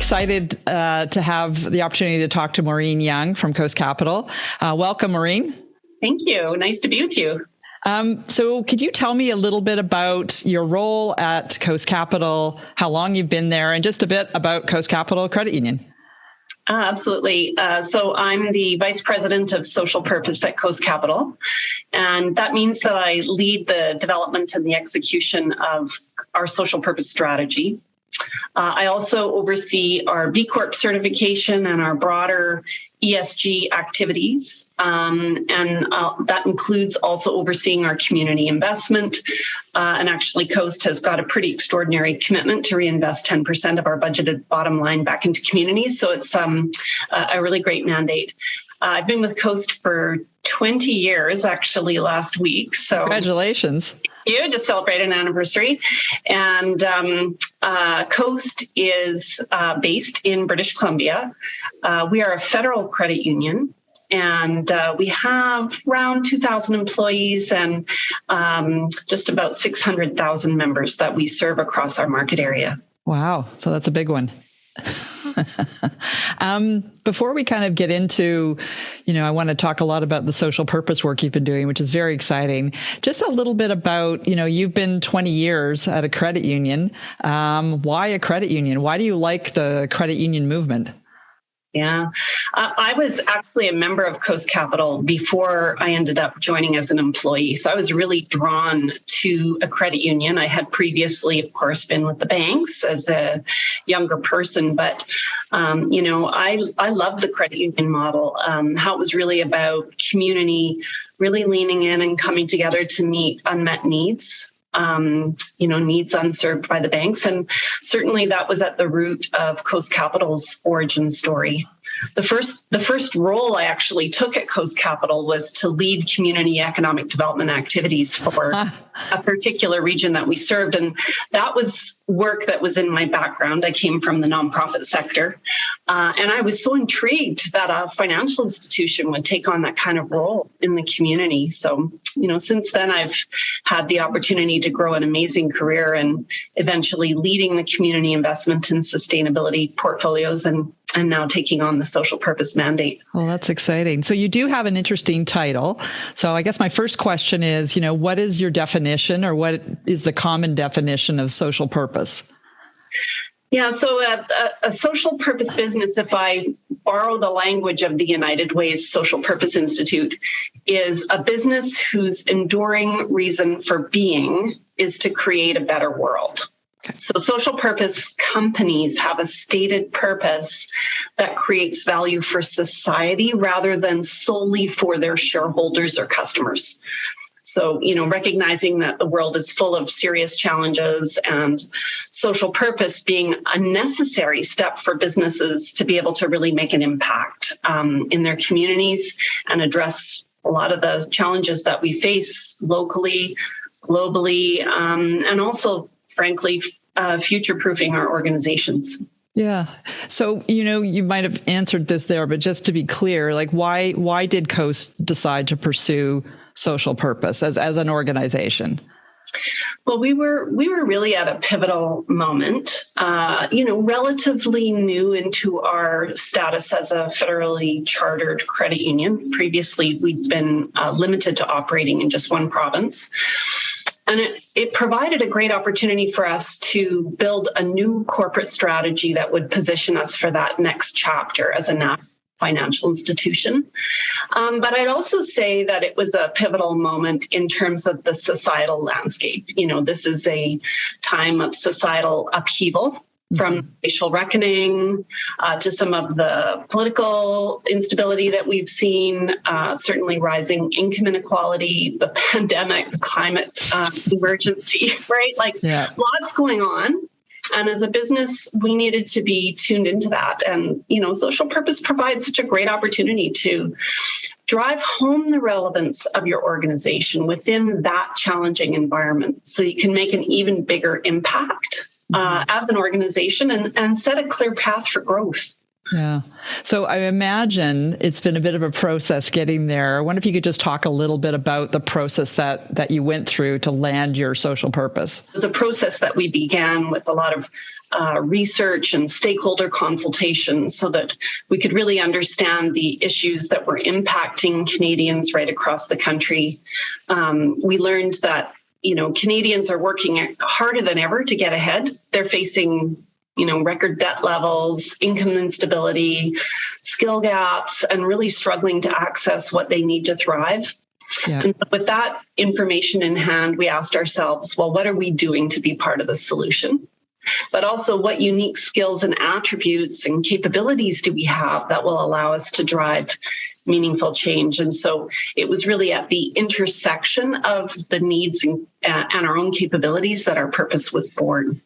excited to have the opportunity to talk to Maureen Young from Coast Capital. Welcome, Maureen. Thank you. Nice to be with you. So could you tell me a little bit about your role at Coast Capital, how long you've been there, and just a bit about Coast Capital Credit Union? Absolutely. So I'm the Vice President of Social Purpose at Coast Capital, and that means that I lead the development and the execution of our social purpose strategy. I also oversee our B-Corp Certification and our broader ESG activities, and that includes also overseeing our community investment. And actually, Coast has got a pretty extraordinary commitment to reinvest 10% of our budgeted bottom line back into communities. So it's a really great mandate. I've been with Coast for 20 years, actually, last week. So congratulations. You just celebrated an anniversary. And Coast is based in British Columbia. We are a federal credit union, and we have around 2,000 employees and just about 600,000 members that we serve across our market area. Wow. So that's a big one. Before we kind of get into, I want to talk a lot about the social purpose work you've been doing, which is very exciting. Just a little bit about, you've been 20 years at a credit union. Why a credit union? Why do you like the credit union movement? Yeah, I was actually a member of Coast Capital before I ended up joining as an employee. So I was really drawn to a credit union. I had previously, of course, been with the banks as a younger person, but I love the credit union model, how it was really about community, really leaning in and coming together to meet unmet needs. Needs unserved by the banks. And certainly that was at the root of Coast Capital's origin story. The first role I actually took at Coast Capital was to lead community economic development activities for a particular region that we served. And that was work that was in my background. I came from the nonprofit sector. And I was so intrigued that a financial institution would take on that kind of role in the community. So, since then I've had the opportunity to grow an amazing career and eventually leading the community investment and sustainability portfolios and now taking on the social purpose mandate. Well, that's exciting. So you do have an interesting title. So I guess my first question is, what is your definition, or what is the common definition of social purpose? Yeah, so a social purpose business, if I borrow the language of the United Way's Social Purpose Institute, is a business whose enduring reason for being is to create a better world. Okay. So social purpose companies have a stated purpose that creates value for society rather than solely for their shareholders or customers. So, recognizing that the world is full of serious challenges and social purpose being a necessary step for businesses to be able to really make an impact in their communities and address a lot of the challenges that we face locally, globally, and also, frankly, future-proofing our organizations. Yeah. So, you might have answered this there, but just to be clear, why did Coast decide to pursue social purpose as an organization? Well, we were really at a pivotal moment, relatively new into our status as a federally chartered credit union. Previously, we'd been limited to operating in just one province. And it provided a great opportunity for us to build a new corporate strategy that would position us for that next chapter as a national financial institution. But I'd also say that it was a pivotal moment in terms of the societal landscape. This is a time of societal upheaval, from racial reckoning to some of the political instability that we've seen, certainly rising income inequality, the pandemic, the climate emergency, right? Lots going on. And as a business, we needed to be tuned into that. And, social purpose provides such a great opportunity to drive home the relevance of your organization within that challenging environment so you can make an even bigger impact as an organization and set a clear path for growth. Yeah. So I imagine it's been a bit of a process getting there. I wonder if you could just talk a little bit about the process that you went through to land your social purpose. It was a process that we began with a lot of research and stakeholder consultation so that we could really understand the issues that were impacting Canadians right across the country. We learned that, Canadians are working harder than ever to get ahead. They're facing record debt levels, income instability, skill gaps, and really struggling to access what they need to thrive. Yeah. And with that information in hand, we asked ourselves, well, what are we doing to be part of the solution? But also, what unique skills and attributes and capabilities do we have that will allow us to drive meaningful change? And so it was really at the intersection of the needs and our own capabilities that our purpose was born.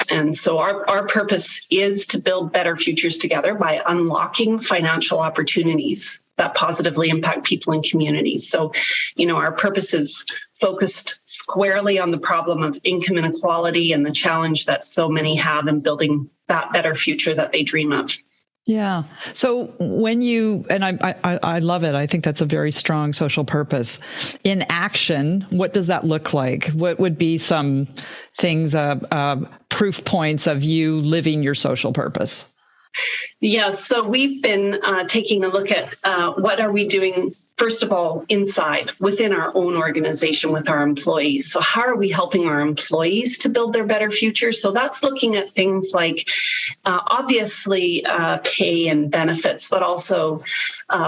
And so our purpose is to build better futures together by unlocking financial opportunities that positively impact people and communities. So, our purpose is focused squarely on the problem of income inequality and the challenge that so many have in building that better future that they dream of. Yeah. So when and I love it. I think that's a very strong social purpose. In action, what does that look like? What would be some things, proof points of you living your social purpose? Yes. So we've been taking a look at what are we doing, first of all, inside within our own organization with our employees. So how are we helping our employees to build their better future? So that's looking at things like obviously pay and benefits, but also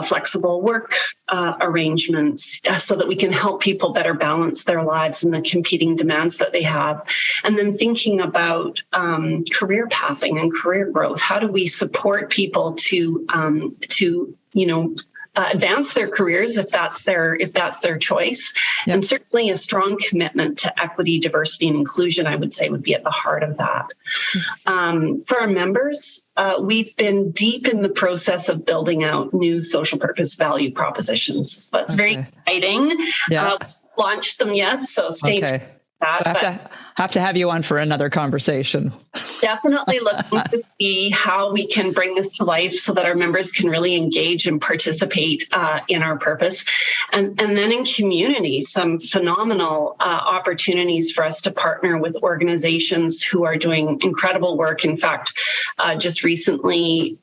flexible work arrangements so that we can help people better balance their lives and the competing demands that they have. And then thinking about career pathing and career growth. How do we support people to advance their careers if that's their choice. Yep. And certainly a strong commitment to equity, diversity, and inclusion, I would say, would be at the heart of that. For our members, we've been deep in the process of building out new social purpose value propositions. So that's very exciting. Yeah. Launched them yet, so stay tuned. I have to have you on for another conversation. Definitely looking to see how we can bring this to life so that our members can really engage and participate in our purpose. And then in community, some phenomenal opportunities for us to partner with organizations who are doing incredible work. In fact, just recently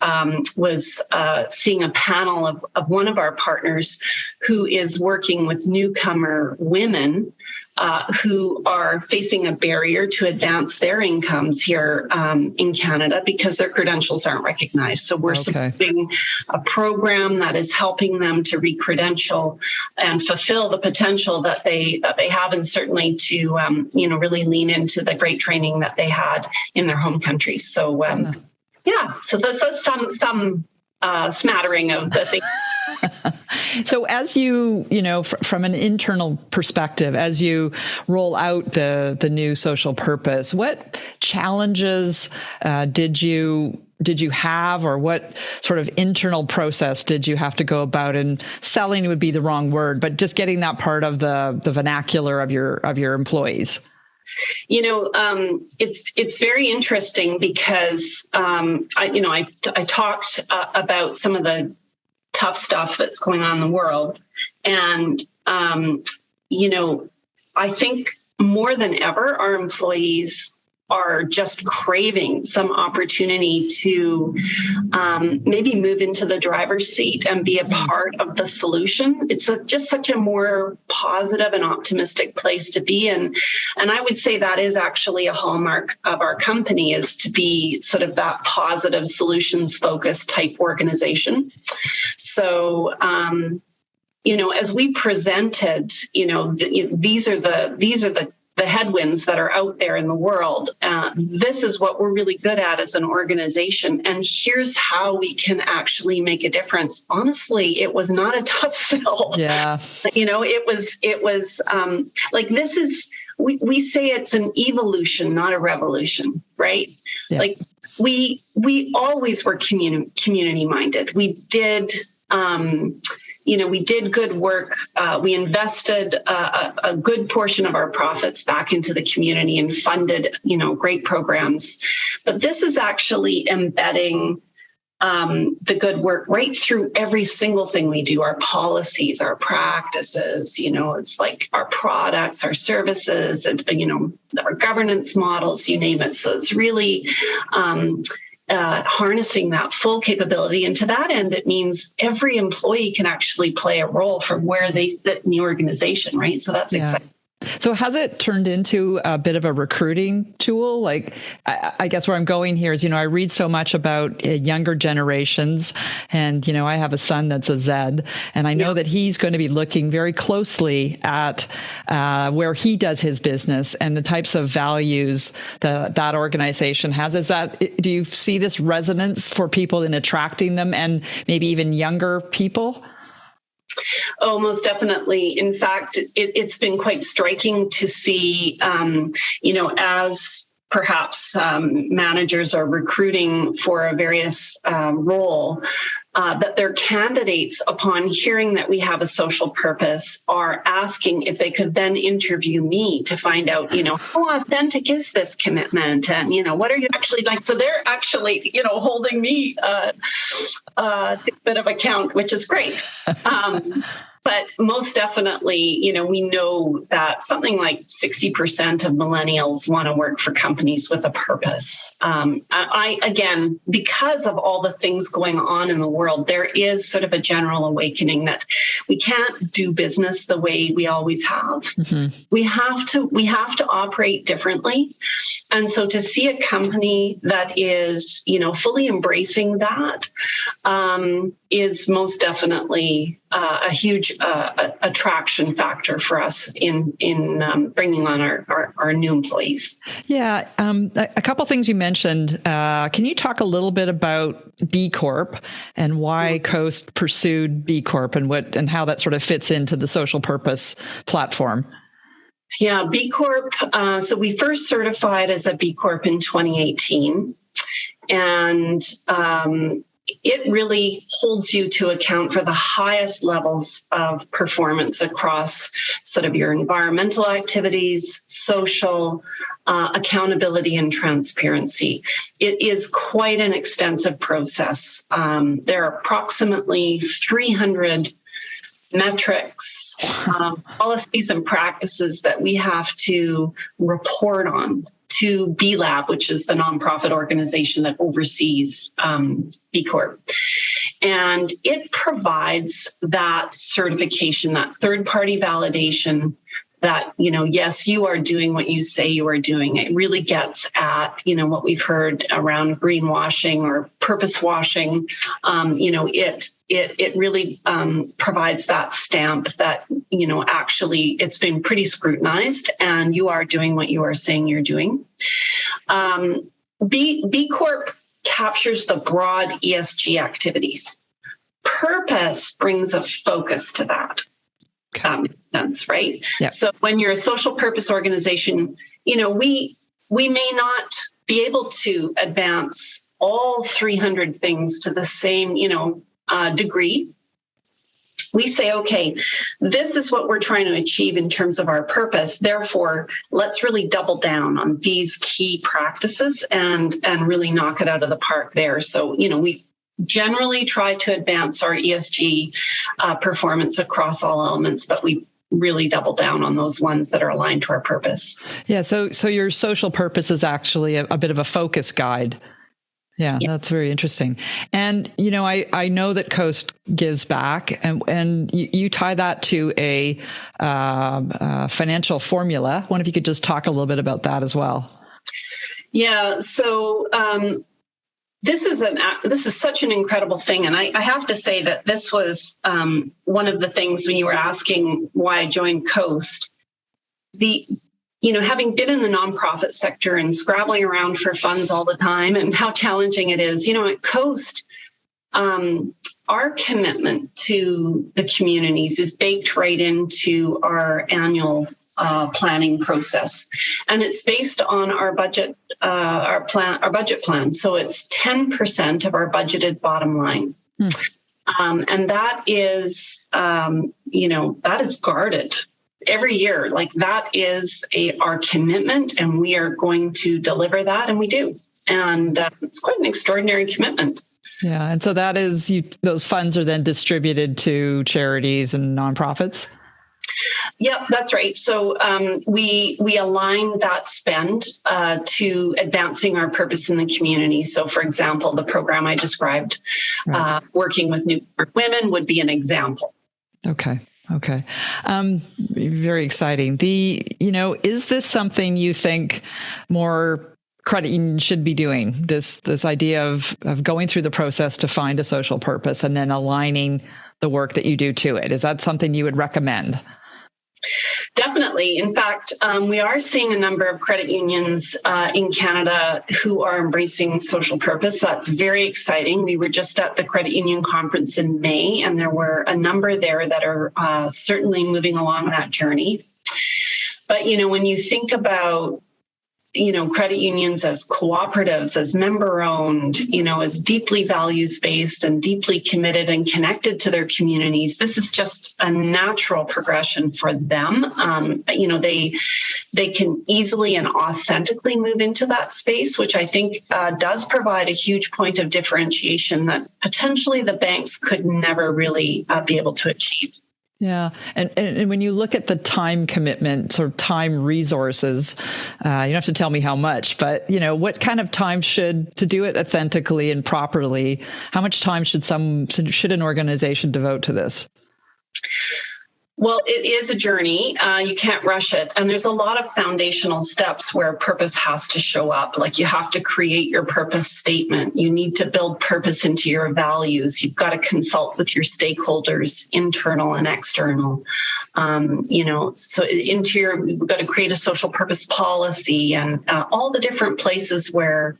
was seeing a panel of one of our partners who is working with newcomer women who are facing a barrier to advance their incomes here in Canada because their credentials aren't recognized. So we're supporting a program that is helping them to re-credential and fulfill the potential that they have, and certainly to really lean into the great training that they had in their home countries. So so this is some smattering of the things. So as you from an internal perspective, as you roll out the new social purpose, what challenges did you have, or what sort of internal process did you have to go about? And selling would be the wrong word, but just getting that part of the vernacular of your employees. It's very interesting because I talked about some of the tough stuff that's going on in the world. And, I think more than ever, our employees are just craving some opportunity to maybe move into the driver's seat and be a part of the solution. It's just such a more positive and optimistic place to be in. And I would say that is actually a hallmark of our company, is to be sort of that positive solutions focused type organization. So, as we presented, these are the headwinds that are out there in the world. This is what we're really good at as an organization. And here's how we can actually make a difference. Honestly, it was not a tough sell. Yeah. It was like, this is, we say it's an evolution, not a revolution, right? Yeah. Like we always were community minded. We did, we did good work. We invested a good portion of our profits back into the community and funded, great programs. But this is actually embedding the good work right through every single thing we do, our policies, our practices, it's like our products, our services, and, our governance models, you name it. So it's really harnessing that full capability. And to that end, it means every employee can actually play a role from where they fit in the organization, right? So that's exciting. So has it turned into a bit of a recruiting tool? Like, I guess where I'm going here is, I read so much about younger generations, and, I have a son that's a Z, and I know that he's going to be looking very closely at where he does his business and the types of values that organization has. Do you see this resonance for people in attracting them, and maybe even younger people? Oh, most definitely. In fact, it's been quite striking to see, as perhaps managers are recruiting for a various role, that their candidates, upon hearing that we have a social purpose, are asking if they could then interview me to find out, how authentic is this commitment, and what are you actually like? So they're actually, holding me a bit of account, which is great. But most definitely, we know that something like 60% of millennials want to work for companies with a purpose. Again, because of all the things going on in the world, there is sort of a general awakening that we can't do business the way we always have. Mm-hmm. We have to operate differently. And so to see a company that is, fully embracing that, is most definitely a huge attraction factor for us in bringing on our new employees. Yeah, a couple things you mentioned. Can you talk a little bit about B-Corp and why Coast pursued B-Corp and how that sort of fits into the social purpose platform? Yeah, B-Corp. So we first certified as a B-Corp in 2018, and it really holds you to account for the highest levels of performance across sort of your environmental activities, social, accountability, and transparency. It is quite an extensive process. There are approximately 300 metrics, policies, and practices that we have to report on to B-Lab, which is the nonprofit organization that oversees B-Corp. And it provides that certification, that third-party validation that, yes, you are doing what you say you are doing. It really gets at, what we've heard around greenwashing or purpose washing. It really provides that stamp that, actually it's been pretty scrutinized and you are doing what you are saying you're doing. B Corp captures the broad ESG activities. Purpose brings a focus to that. That makes sense, right? Yep. So when you're a social purpose organization, we may not be able to advance all 300 things to the same, degree. We say, okay, this is what we're trying to achieve in terms of our purpose. Therefore, let's really double down on these key practices and really knock it out of the park there. So, we generally try to advance our ESG performance across all elements, but we really double down on those ones that are aligned to our purpose. Yeah. So your social purpose is actually a bit of a focus guide. Yeah, that's very interesting. And, I know that Coast gives back and you tie that to a financial formula. I wonder if you could just talk a little bit about that as well. Yeah. So, this is such an incredible thing. And I have to say that this was one of the things when you were asking why I joined Coast, having been in the nonprofit sector and scrabbling around for funds all the time and how challenging it is, at Coast, our commitment to the communities is baked right into our annual planning process. And it's based on our budget, our budget plan. So it's 10% of our budgeted bottom line. And that is, that is guarded every year. Like that is our commitment, and we are going to deliver that, and we do. And it's quite an extraordinary commitment. Yeah. And so that is, those funds are then distributed to charities and nonprofits? Yep, that's right. So we align that spend to advancing our purpose in the community. So, for example, the program I described, right, working with new women would be an example. Okay. Very exciting. Is this something you think more credit unions should be doing? This idea of going through the process to find a social purpose and then aligning the work that you do to it. Is that something you would recommend? Definitely. In fact, we are seeing a number of credit unions in Canada who are embracing social purpose. That's very exciting. We were just at the credit union conference in May, and there were a number there that are certainly moving along that journey. But, when you think about credit unions as cooperatives, as member-owned, as deeply values-based and deeply committed and connected to their communities, this is just a natural progression for them. They can easily and authentically move into that space, which I think does provide a huge point of differentiation that potentially the banks could never really be able to achieve. Yeah. And when you look at the time commitment, sort of time resources, you don't have to tell me how much, but, what kind of time to do it authentically and properly, how much time should an organization devote to this? Well, it is a journey. You can't rush it. And there's a lot of foundational steps where purpose has to show up. Like you have to create your purpose statement. You need to build purpose into your values. You've got to consult with your stakeholders, internal and external. So we've got to create a social purpose policy and all the different places where,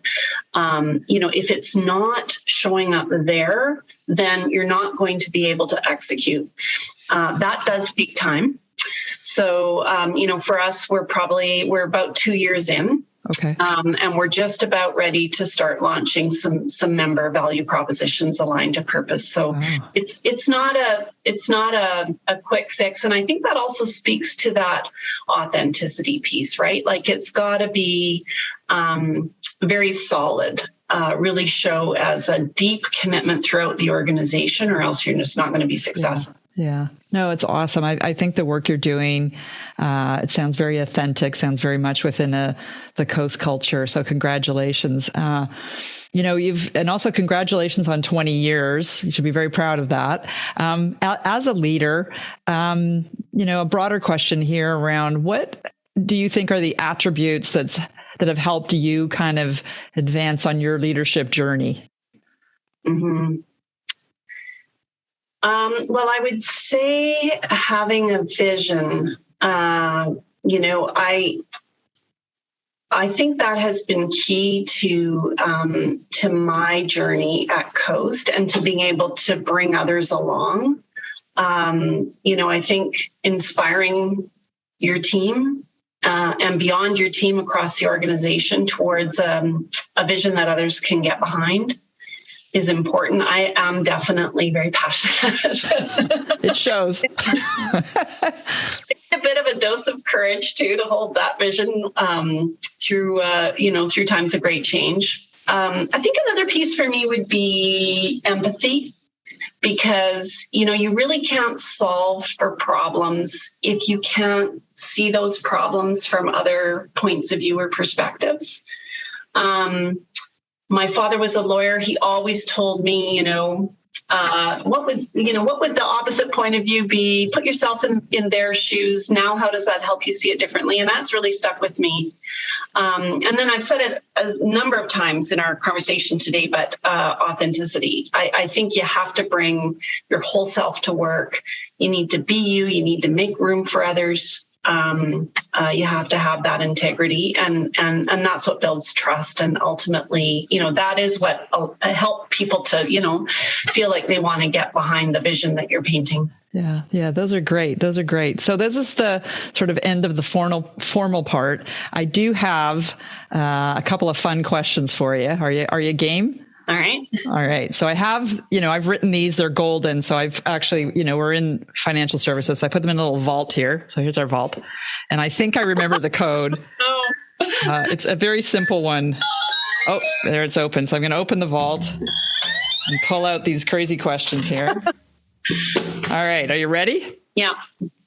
if it's not showing up there, then you're not going to be able to execute. That does take time. So, for us, we're about 2 years in. Okay. And we're just about ready to start launching some member value propositions aligned to purpose. So wow. It's not a quick fix. And I think that also speaks to that authenticity piece, right? Like it's got to be very solid. Really show as a deep commitment throughout the organization, or else you're just not going to be successful. Yeah. No, it's awesome. I think the work you're doing, it sounds very authentic, sounds very much within the Coast culture. So congratulations. And also congratulations on 20 years. You should be very proud of that. As a leader, a broader question here around what do you think are the attributes that have helped you kind of advance on your leadership journey? Mm-hmm. Well, I would say having a vision. I think that has been key to my journey at Coast and to being able to bring others along. I think inspiring your team and beyond your team across the organization towards a vision that others can get behind is important. I am definitely very passionate. It shows. A bit of a dose of courage too to hold that vision through times of great change. I think another piece for me would be empathy, because you really can't solve for problems if you can't see those problems from other points of view or perspectives. My father was a lawyer. He always told me, what would the opposite point of view be? Put yourself in their shoes. Now, how does that help you see it differently? And that's really stuck with me. And then I've said it a number of times in our conversation today, but authenticity. I think you have to bring your whole self to work. You need to be you. You need to make room for others. You have to have that integrity, and that's what builds trust. And ultimately, that is what help people to, feel like they want to get behind the vision that you're painting. Yeah. Those are great. So this is the sort of end of the formal part. I do have a couple of fun questions for you. Are you game? All right. So I have, I've written these, they're golden. So I've actually, we're in financial services. So I put them in a little vault here. So here's our vault. And I think I remember the code. It's a very simple one. Oh, there it's open. So I'm going to open the vault. and pull out these crazy questions here. All right. Are you ready? Yeah.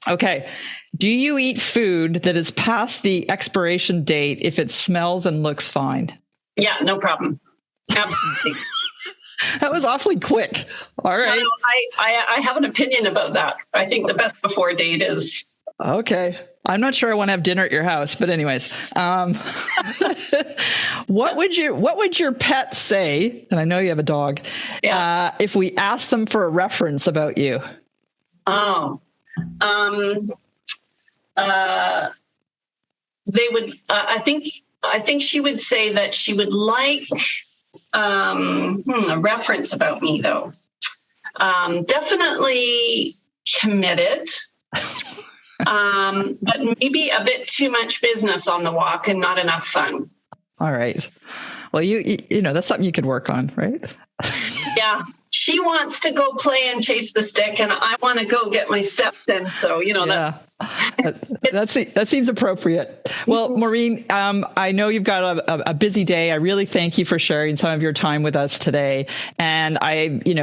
Okay. Do you eat food that is past the expiration date if it smells and looks fine? Yeah, no problem. Absolutely. That was awfully quick. All right. I have an opinion about that. I think the best before date is. Okay. I'm not sure I want to have dinner at your house, but anyways, what would your pet say? And I know you have a dog. Yeah. If we asked them for a reference about you. Oh, they would. I think she would say that she would like a reference about me, though. Definitely committed. But maybe a bit too much business on the walk and not enough fun. All right. Well, you know, that's something you could work on, right? Yeah. She wants to go play and chase the stick, and I want to go get my steps in. So, you know, that seems appropriate. Well, Maureen, I know you've got a busy day. I really thank you for sharing some of your time with us today. And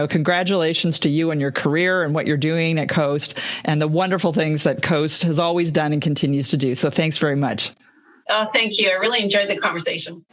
congratulations to you and your career and what you're doing at Coast and the wonderful things that Coast has always done and continues to do. So thanks very much. Thank you. I really enjoyed the conversation.